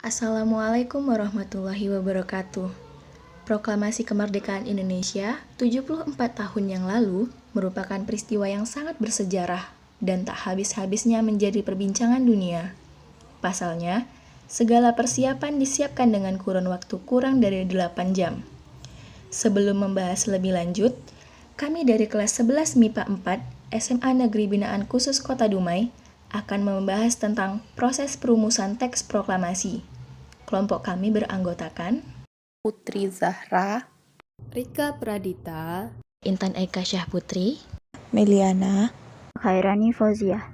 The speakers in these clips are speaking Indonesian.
Assalamualaikum warahmatullahi wabarakatuh. Proklamasi Kemerdekaan Indonesia 74 tahun yang lalu merupakan peristiwa yang sangat bersejarah dan tak habis-habisnya menjadi perbincangan dunia. Pasalnya, segala persiapan disiapkan dengan kurun waktu kurang dari 8 jam. Sebelum membahas lebih lanjut, kami dari kelas 11 MIPA 4 SMA Negeri Binaan Khusus Kota Dumai akan membahas tentang proses perumusan teks proklamasi. Kelompok kami beranggotakan Putri Zahra, Rika Pradita, Intan Eka Syahputri, Meliana, Khairani Fauziah,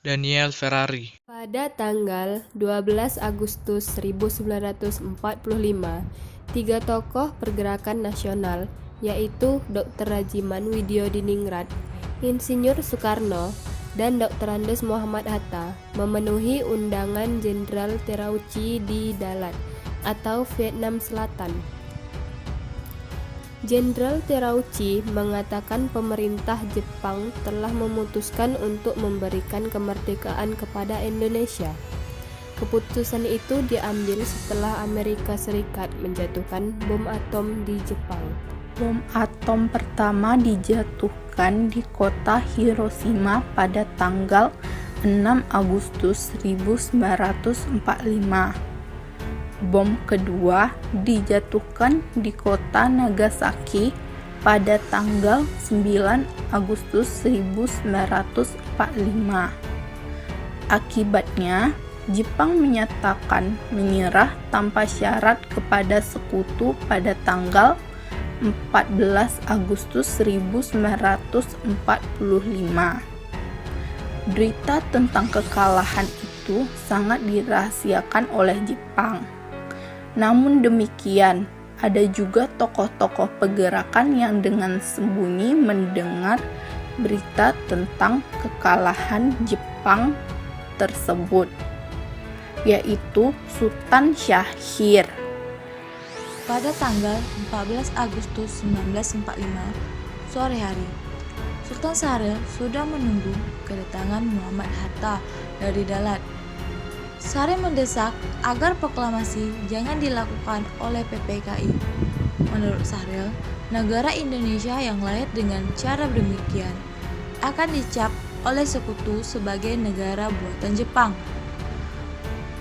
Daniel Ferrari. pada tanggal 12 Agustus 1945, tiga tokoh pergerakan nasional, yaitu Dr. Rajiman Widyodiningrat, Insinyur Soekarno, dan Dr. Andes Muhammad Hatta memenuhi undangan Jenderal Terauchi di Dalat atau Vietnam Selatan. Jenderal Terauchi mengatakan pemerintah Jepang telah memutuskan untuk memberikan kemerdekaan kepada Indonesia. Keputusan itu diambil setelah Amerika Serikat menjatuhkan bom atom di Jepang. bom atom pertama dijatuhkan di kota Hiroshima pada tanggal 6 Agustus 1945. Bom kedua dijatuhkan di kota Nagasaki pada tanggal 9 Agustus 1945. Akibatnya, Jepang menyatakan menyerah tanpa syarat kepada sekutu pada tanggal 14 Agustus 1945. Berita tentang kekalahan itu sangat dirahasiakan oleh Jepang. Namun demikian, ada juga tokoh-tokoh pergerakan yang dengan sembunyi mendengar berita tentang kekalahan Jepang tersebut, yaitu Sultan Syahrir. pada tanggal 14 Agustus 1945, sore hari, Sultan Syahrir sudah menunggu kedatangan Muhammad Hatta dari Dalat. Syahrir mendesak agar proklamasi jangan dilakukan oleh PPKI. Menurut Syahrir, negara Indonesia yang lahir dengan cara demikian akan dicap oleh sekutu sebagai negara buatan Jepang.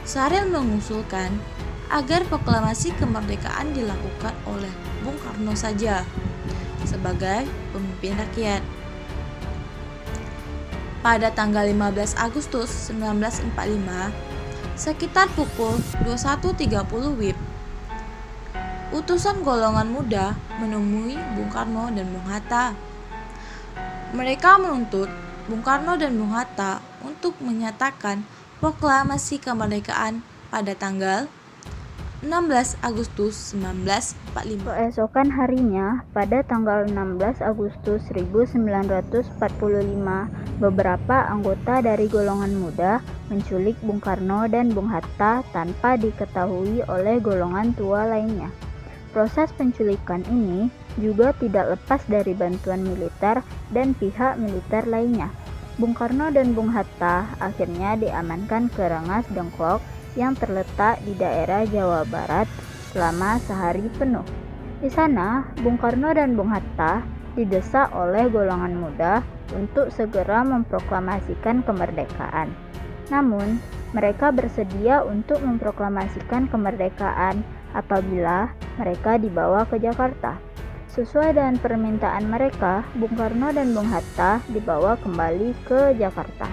Syahrir mengusulkan agar proklamasi kemerdekaan dilakukan oleh Bung Karno saja sebagai pemimpin rakyat. Pada tanggal 15 Agustus 1945, sekitar pukul 21.30 WIB, utusan golongan muda menemui Bung Karno dan Bung Hatta. Mereka menuntut Bung Karno dan Bung Hatta untuk menyatakan proklamasi kemerdekaan pada tanggal 16 Agustus 1945. Keesokan harinya, pada tanggal 16 Agustus 1945, beberapa anggota dari golongan muda menculik Bung Karno dan Bung Hatta tanpa diketahui oleh golongan tua lainnya. Proses penculikan ini juga tidak lepas dari bantuan militer dan pihak militer lainnya. Bung Karno dan Bung Hatta akhirnya diamankan ke Rengas Dengklok yang terletak di daerah Jawa Barat selama sehari penuh. Di sana, Bung Karno dan Bung Hatta didesak oleh golongan muda untuk segera memproklamasikan kemerdekaan. Namun, mereka bersedia untuk memproklamasikan kemerdekaan apabila mereka dibawa ke Jakarta. Sesuai dengan permintaan mereka, Bung Karno dan Bung Hatta dibawa kembali ke Jakarta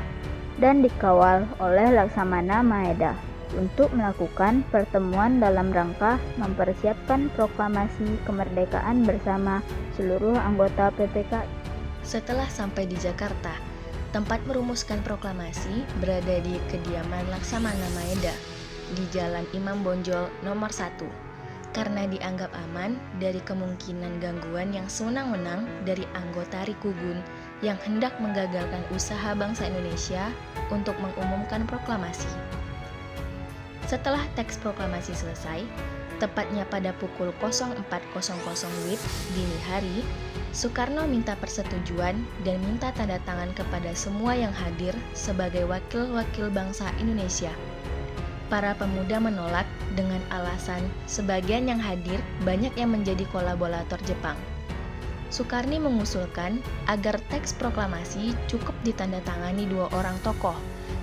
dan dikawal oleh Laksamana Maeda untuk melakukan pertemuan dalam rangka mempersiapkan proklamasi kemerdekaan bersama seluruh anggota PPKI. Setelah sampai di Jakarta, tempat merumuskan proklamasi berada di kediaman Laksamana Maeda di Jalan Imam Bonjol nomor 1, karena dianggap aman dari kemungkinan gangguan yang sewenang-wenang dari anggota Rikugun yang hendak menggagalkan usaha bangsa Indonesia untuk mengumumkan proklamasi. Setelah teks proklamasi selesai, tepatnya pada pukul 04.00 WIB dini hari, Soekarno minta persetujuan dan minta tanda tangan kepada semua yang hadir sebagai wakil-wakil bangsa Indonesia. para pemuda menolak dengan alasan sebagian yang hadir banyak yang menjadi kolaborator Jepang. Sukarni mengusulkan agar teks proklamasi cukup ditandatangani dua orang tokoh,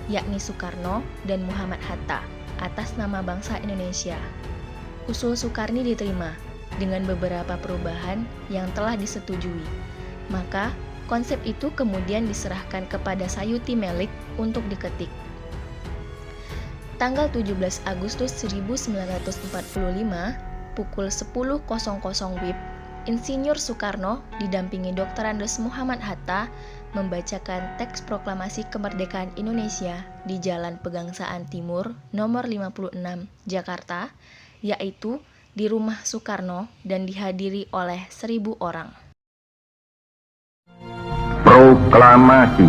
yakni Soekarno dan Muhammad Hatta, atas nama bangsa Indonesia. Usul Sukarni diterima dengan beberapa perubahan yang telah disetujui. Maka, konsep itu kemudian diserahkan kepada Sayuti Melik untuk diketik. Tanggal 17 Agustus 1945, pukul 10.00 WIB, Insinyur Soekarno didampingi Dr. Andes Muhammad Hatta membacakan teks proklamasi kemerdekaan Indonesia di Jalan Pegangsaan Timur nomor 56, Jakarta, yaitu di rumah Soekarno dan dihadiri oleh 1.000 orang. Proklamasi.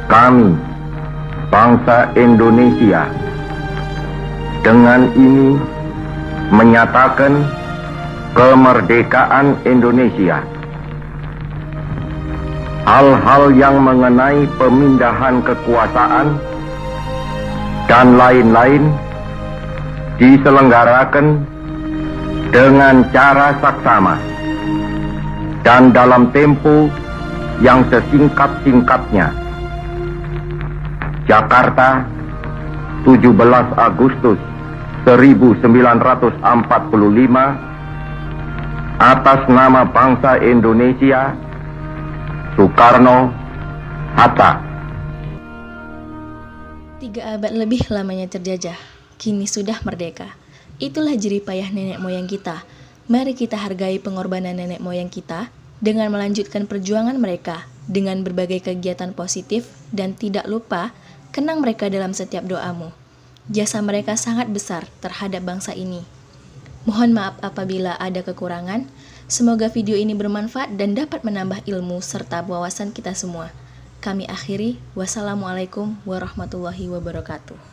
Kami, bangsa Indonesia, dengan ini menyatakan kemerdekaan Indonesia. Hal-hal yang mengenai pemindahan kekuasaan dan lain-lain diselenggarakan dengan cara saksama dan dalam tempo yang sesingkat-singkatnya. Jakarta, 17 Agustus 1945, atas nama bangsa Indonesia, Soekarno, Hatta. 3 abad lebih lamanya terjajah, kini sudah merdeka. Itulah jerih payah nenek moyang kita. Mari kita hargai pengorbanan nenek moyang kita dengan melanjutkan perjuangan mereka dengan berbagai kegiatan positif dan tidak lupa kenang mereka dalam setiap doamu. Jasa mereka sangat besar terhadap bangsa ini. Mohon maaf apabila ada kekurangan. Semoga video ini bermanfaat dan dapat menambah ilmu serta wawasan kita semua. Kami akhiri. Wassalamualaikum warahmatullahi wabarakatuh.